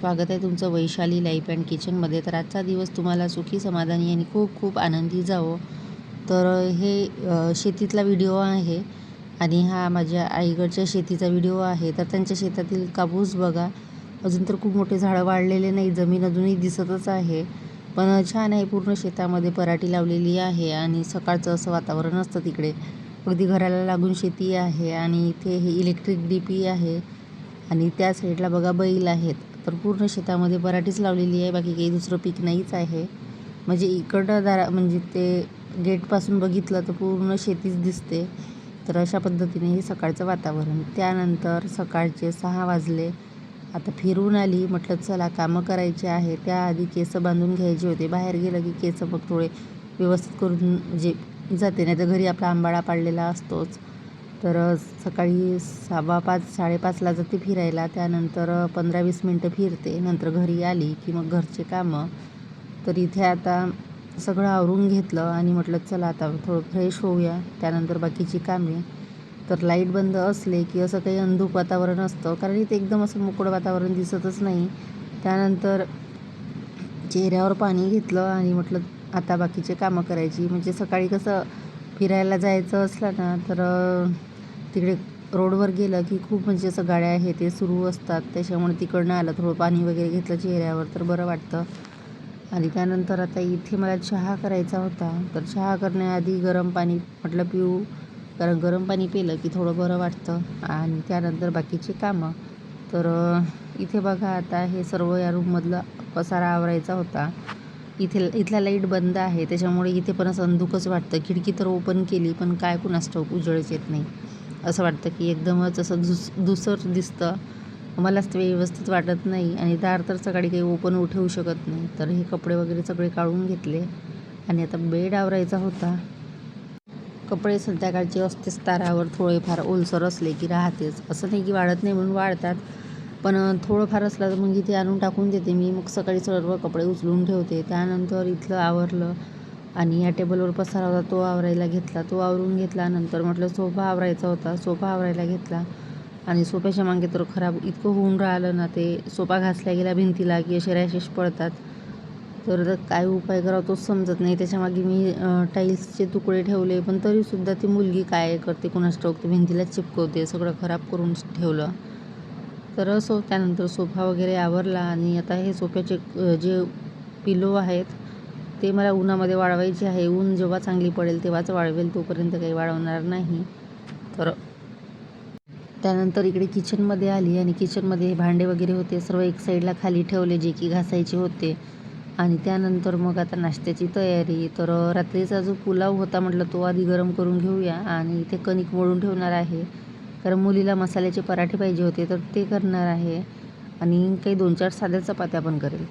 स्वागत आहे तुमचं वैशाली लाईफ अँड किचनमध्ये. तर आजचा दिवस तुम्हाला सुखी, समाधानी आणि खूप खूप आनंदी जावो. तर हे शेतीतला व्हिडिओ आहे आणि हा माझ्या आईकडच्या शेतीचा व्हिडिओ आहे. तर त्यांच्या शेतातील कापूस बघा, अजून तर खूप मोठे झाडं वाढलेले नाही, जमीन अजूनही दिसतच आहे. पण छान आहे, पूर्ण शेतामध्ये पराठी लावलेली आहे आणि सकाळचं असं वातावरण असतं तिकडे. अगदी घराला लागून शेती आहे आणि इथे हे इलेक्ट्रिक डीपी आहे आणि त्या साईडला बघा बैल आहेत. तर पूर्ण शेतामध्ये पराठीच लावलेली आहे, बाकी काही दुसरं पीक नाहीच आहे. म्हणजे इकडं म्हणजे ते गेटपासून बघितलं तर पूर्ण शेतीच दिसते. तर अशा पद्धतीने हे सकाळचं वातावरण. त्यानंतर सकाळचे 6 वाजले. आता फिरून आली, म्हटलं चला कामं करायचे आहे. त्याआधी केस बांधून घ्यायचे होते. बाहेर गेलं की केस मग थोडे व्यवस्थित करून म्हणजे जाते, नाही तर घरी आपला आंबाडा पाडलेला असतोच. तर सकाळी 5:15 5:30ला जाते फिरायला. त्यानंतर 15-20 मिनटं फिरते. नंतर घरी आली की मग घरचे कामं. तर इथे आता सगळं आवरून घेतलं आणि म्हटलं चला आता थोडं फ्रेश होऊया. त्यानंतर बाकीची कामे. तर लाईट बंद असले की असं काही अंधुक वातावरण असतं, कारण इथे एकदम असं मोकळं वातावरण दिसतच नाही. त्यानंतर चेहऱ्यावर पाणी घेतलं आणि म्हटलं आता बाकीचे कामं करायची. म्हणजे सकाळी कसं फिरायला जायचं असलं ना, तर तिकडे रोडवर गेलं की खूप म्हणजे असं गाड्या हे ते सुरू असतात. त्याच्यामुळे तिकडनं आलं, थोडं पाणी वगैरे घेतलं चेहऱ्यावर तर बरं वाटतं. आणि त्यानंतर आता इथे मला चहा करायचा होता. तर चहा करण्याआधी गरम पाणी म्हटलं पिऊ, कारण गरम पाणी पिलं की थोडं बरं वाटतं. आणि त्यानंतर बाकीची कामं. तर इथे बघा आता हे सर्व या रूममधलं पसारा आवरायचा होता. इथला लाईट बंद आहे, त्याच्यामुळे इथे पण असं अंधुकच वाटतं. खिडकी तर ओपन केली, पण काय कुणास ठाऊक उजेडच येत नाही. असं वाटतं की एकदमच असं धुसर दिसतं. मलाच ते व्यवस्थित वाटत नाही आणि दार तर सकाळी काही ओपन ठेवू शकत नाही. तर हे कपडे वगैरे सगळे काढून घेतले आणि आता बेड आवरायचा होता. कपडे संध्याकाळचे असतेच तारावर, थोडेफार ओलसर असले की राहतेच. असं नाही की वाळत नाही म्हणून वाळतात, पण थोडंफार असलं तर मग इथे आणून टाकून देते मी. मग सकाळी सर्व कपडे उचलून ठेवते. त्यानंतर इथलं आवरलं आणि या टेबलवर पसारा होता तो आवरायला घेतला. तो आवरून घेतला. नंतर म्हटलं सोफा आवरायचा होता, सोफा आवरायला घेतला आणि सोफ्याच्या मागे तर खराब इतकं होऊन राहिलं ना, ते सोफा घासला गेला भिंतीला की असे रॅशेस पडतात. तर काय उपाय करावा तोच समजत नाही. त्याच्यामागे मी टाईल्सचे तुकडे ठेवले, पण तरीसुद्धा ती मुलगी काय करते कुणास ठाऊक, ते भिंतीलाच चिपकवते. सगळं खराब करून ठेवलं. तर त्यानंतर सोफा वगैरे आवरला आणि आता हे सोफ्याचे जे पिलो आहेत ते मला उन्हामध्ये वाळवायचे आहे. ऊन जेव्हा चांगली पडेल तेव्हाच वाळवेल, तोपर्यंत काही वाळवणार नाही. तर त्यानंतर इकडे किचनमध्ये आली आणि किचनमध्ये हे भांडे वगैरे होते सर्व एक साईडला खाली ठेवले, जे की घासायचे होते. आणि त्यानंतर मग आता नाश्त्याची तयारी. तर रात्रीचा जो पुलाव होता म्हटलं तो आधी गरम करून घेऊया आणि इथे कणिक मळून ठेवणार आहे, कारण मुलीला मसाल्याचे पराठे पाहिजे होते तर ते करणार आहे आणि काही 2-4 साध्या चपात्या पण करेल.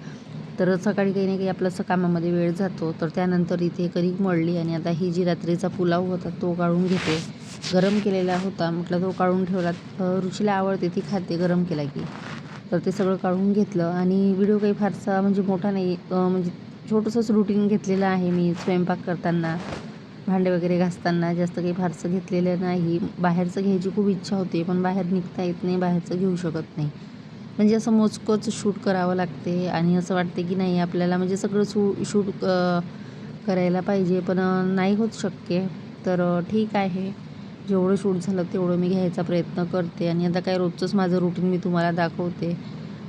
तर सकाळी काही ना काही आपलं असं कामामध्ये वेळ जातो. तर त्यानंतर इथे कणिक मळली आणि आता ही जी रात्रीचा पुलाव होता तो काढून घेते. गरम केलेला होता, म्हटलं तो काढून ठेवला. रुचीला आवडते, ती खाते गरम केला की. तर ते सगळं काढून घेतलं आणि व्हिडिओ काही फारसा म्हणजे मोठा नाही, म्हणजे छोटंसंच रुटीन घेतलेलं आहे मी स्वयंपाक करताना, भांडे वगैरे घासताना. जास्त काही फारसं घेतलेलं नाही. बाहेरचं घ्यायची खूप इच्छा होते, पण बाहेर निघता येत नाही, बाहेरचं घेऊ शकत नाही. म्हणजे असं मोजकंच शूट करावं लागते आणि असं वाटते की नाही आपल्याला म्हणजे सगळं शूट करायला पाहिजे, पण नाही होत शक्य. तर ठीक आहे, जेवढं शूट झालं तेवढं मी घ्यायचा प्रयत्न करते. आणि आता काय रोजचंच माझं रुटीन मी तुम्हाला दाखवते.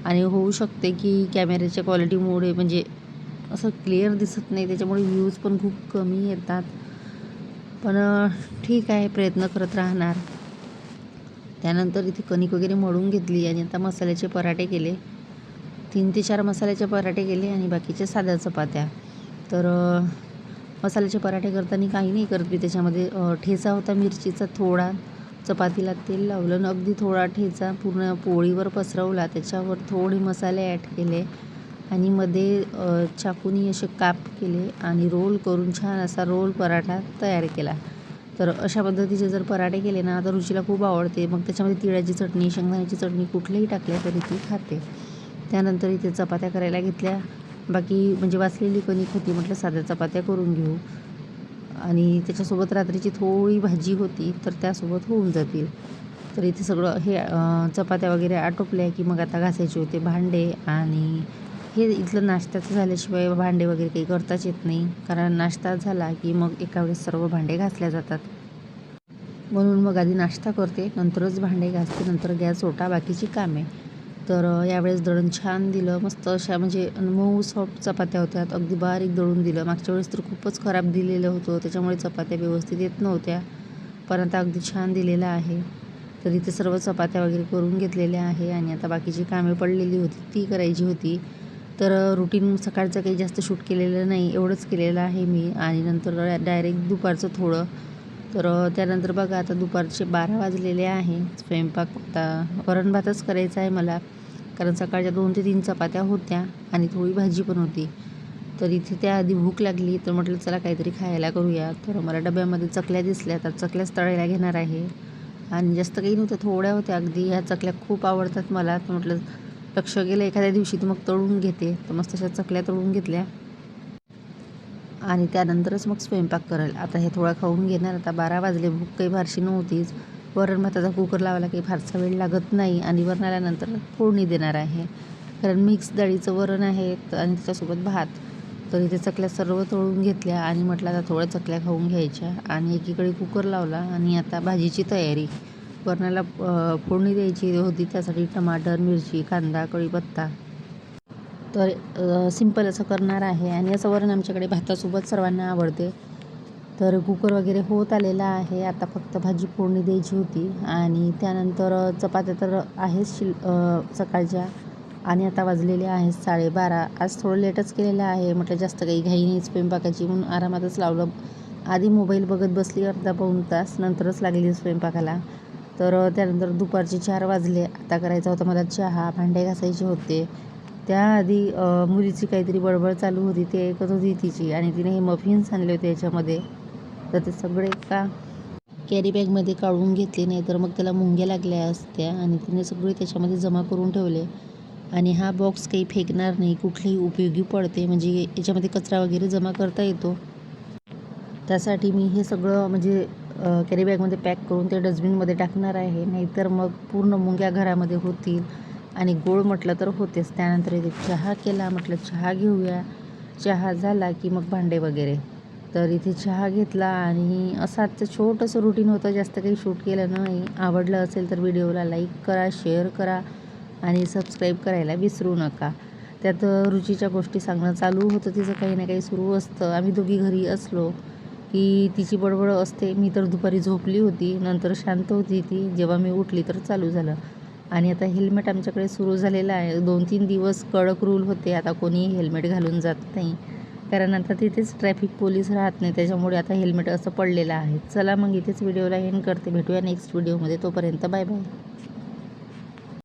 आणि होऊ शकते की कॅमेऱ्याच्या क्वालिटीमुळे म्हणजे असं क्लिअर दिसत नाही, त्याच्यामुळे व्ह्यूज पण खूप कमी येतात. पण ठीक आहे, प्रयत्न करत राहणार. त्यानंतर इथे कणिक वगैरे मळून घेतली आणि आता मसाल्याचे पराठे केले. 3 ते 4 मसाल्याचे पराठे केले आणि बाकीच्या साध्या चपात्या. तर मसाल्याचे पराठे करताना काही नाही करत मी, त्याच्यामध्ये ठेचा होता मिरचीचा थोडा, चपातीला तेल लावलं आणि अगदी थोडा ठेचा पूर्ण पोळीवर पसरवला. त्याच्यावर थोडे मसाले ॲड केले आणि मध्ये चाकूनी असे काप केले आणि रोल करून छान असा रोल पराठा तयार केला. तर अशा पद्धतीचे जर पराठे केले ना तर रुचीला खूप आवडते. मग त्याच्यामध्ये तिळाची चटणी, शेंगदाण्याची चटणी कुठलेही टाकल्या तरी ती खाते. त्यानंतर इथे चपात्या करायला घेतल्या. बाकी म्हणजे वाचलेली कणिक होती, म्हटलं साध्या चपात्या करून घेऊ आणि त्याच्यासोबत रात्रीची थोडी भाजी होती तर त्यासोबत होऊन जातील. तर इथे सगळं हे चपात्या वगैरे आटोपल्या की मग आता घासायचे होते भांडे. आणि हे इथलं नाश्त्याचं झाल्याशिवाय भांडे वगैरे काही करताच येत नाही, कारण नाश्ता झाला की मग एका वेळेस सर्व भांडे घासल्या जातात. म्हणून मग आधी नाश्ता करते, नंतरच भांडे घासते, नंतर गॅस ओटा, बाकीची कामे. तर यावेळेस दळण छान दिलं, मस्त अशा म्हणजे मऊ सॉफ्ट चपात्या होत्या, अगदी बारीक दळून दिलं. मागच्या वेळेस तर खूपच खराब दिलेलं होतं, त्याच्यामुळे चपात्या व्यवस्थित येत नव्हत्या, पण आता अगदी छान दिलेलं आहे. तर इथे सर्व चपात्या वगैरे करून घेतलेल्या आहे आणि आता बाकीची कामे पडलेली होती ती करायची होती. तर रुटीन सकाळचं काही जास्त शूट केलेलं नाही, एवढंच केलेलं आहे मी. आणि नंतर डायरेक्ट दुपारचं थोडं. तर त्यानंतर बघा आता दुपारचे 12 वाजलेले आहे. स्वयंपाक आता वरण भातच करायचा आहे मला, कारण सकाळच्या 2 ते 3 चपात्या होत्या आणि थोडी भाजी पण होती. तर इथे त्याआधी भूक लागली, तर म्हटलं चला काहीतरी खायला करूया. तर मला डब्यामध्ये चकल्या दिसल्या, तर चकल्याच तळायला घेणार आहे. आणि जास्त काही नव्हत्या, थोड्या होत्या अगदी. ह्या चकल्या खूप आवडतात मला, तर म्हटलं लक्ष गेलं एखाद्या दिवशी तर मग तळून घेते. तर मस्त अशा चकल्या तळून घेतल्या आणि त्यानंतरच मग स्वयंपाक करेल. आता हे थोडं खाऊन घेणार. आता 12 वाजले, भूक काही फारशी नव्हतीच. वरण भाताचा कुकर लावायला काही फारसा वेळ लागत नाही आणि वरण आल्यानंतर फोडणी देणार आहे, कारण मिक्स डाळीचं वरण आहे आणि त्याच्यासोबत भात. तर इथे चकल्या सर्व तळून घेतल्या आणि म्हटलं आता थोड्या चकल्या खाऊन घ्यायच्या. आणि एकीकडे कुकर लावला आणि आता भाजीची तयारी. वरणाला फोडणी द्यायची होती, त्यासाठी टमाटर, मिरची, कांदा, कढीपत्ता. तर सिंपल असं करणार आहे आणि असं वरण आमच्याकडे भातासोबत सर्वांना आवडते. तर कुकर वगैरे होत आलेला आहे, आता फक्त भाजी फोडणी द्यायची होती. आणि त्यानंतर चपात्या तर आहेच सकाळच्या. आणि आता वाजलेले आहेत 12:30. आज थोडं लेटच केलेलं आहे, म्हटलं जास्त काही घाई नाही स्वयंपाकाची, म्हणून आरामातच लावलं. आधी मोबाईल बघत बसली अर्धा पाऊण तास, नंतरच लागली स्वयंपाकाला. तर त्यानंतर दुपारचे 4 वाजले. आता करायचा होता मला चहा, भांडे घासायचे होते. त्याआधी मुलीची काहीतरी बडबड चालू होती, ते ऐकत होती तिची. आणि तिने हे मफिन्स आणले होते याच्यामध्ये, तर ते सगळे एका कॅरी बॅगमध्ये काढून घेतले, नाही तर मग त्याला मुंग्या लागल्या असत्या. आणि तिने सगळे त्याच्यामध्ये जमा करून ठेवले. आणि हा बॉक्स काही फेकणार नाही, कुठलेही उपयोगी पडते, म्हणजे याच्यामध्ये कचरा वगैरे जमा करता येतो. त्यासाठी मी हे सगळं म्हणजे कॅरी बॅगमध्ये पॅक करून ते डस्टबिनमध्ये टाकणार आहे, नाहीतर मग पूर्ण मुंग्या घरामध्ये होतील. आणि गोड म्हटलं तर होतेच. त्यानंतर इथे चहा केला, म्हटलं चहा घेऊया. चहा झाला की मग भांडे वगैरे. तर इथे चहा घेतला आणि असं आजचं छोटंसं रुटीन होतं, जास्त काही शूट केलं नाही. आवडलं असेल तर व्हिडिओला लाईक करा, शेअर करा आणि सबस्क्राईब करायला विसरू नका. त्यात रुचीच्या गोष्टी सांगणं चालू होतं, तिचं काही ना काही सुरू असतं. आम्ही दोघी घरी असलो की तिची बडबड असते. मी तर दुपारी झोपली होती, नंतर शांत होती ती. जेव्हा मी उठली तर चालू झालं. आणि आता हेल्मेट आमच्याकडे सुरू झालेलं आहे. 2-3 दिवस कडक रूल होते, आता कोणीही हेल्मेट घालून जात नाही, कारण आता तिथेच ट्रॅफिक पोलीस राहत नाही, त्याच्यामुळे आता हेल्मेट असं पडलेलं आहे. चला मग इथेच व्हिडिओला एंड करते. भेटूया नेक्स्ट व्हिडिओमध्ये. तोपर्यंत बाय बाय.